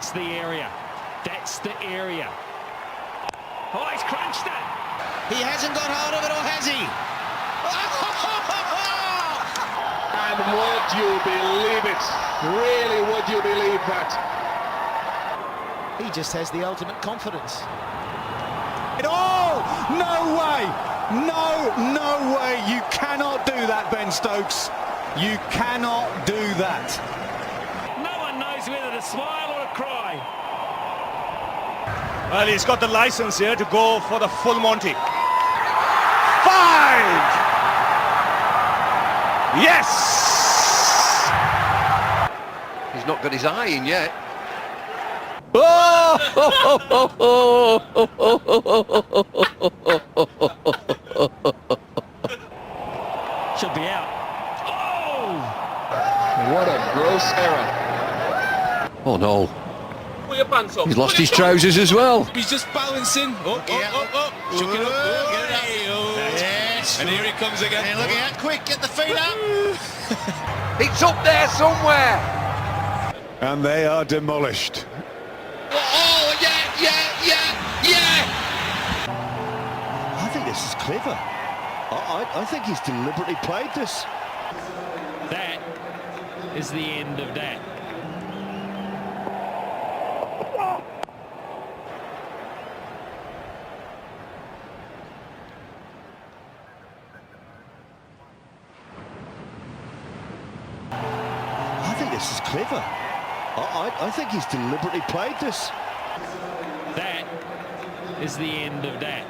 That's the area. That's the area. Oh, he's crunched it. He hasn't got hold of it, or has he? And would you believe it? Really, would you believe that? He just has the ultimate confidence. Oh, no way! No way! You cannot do that, Ben Stokes. You cannot do that. No one knows whether to smile or to cry. Well, he's got the license here to go for the full Monty. 5! Yes! He's not got his eye in yet. Should be out. Oh! What a gross error. Oh no. Put your pants up. He's lost his trousers as well. He's just balancing. Shook it up. Get it up. Yes. And here he comes again. And look out, quick, get the feet up. It's up there somewhere. And they are demolished. Oh, yeah! I think this is clever. I think he's deliberately played this. That is the end of that. I think this is clever. I think he's deliberately played this. That is the end of that.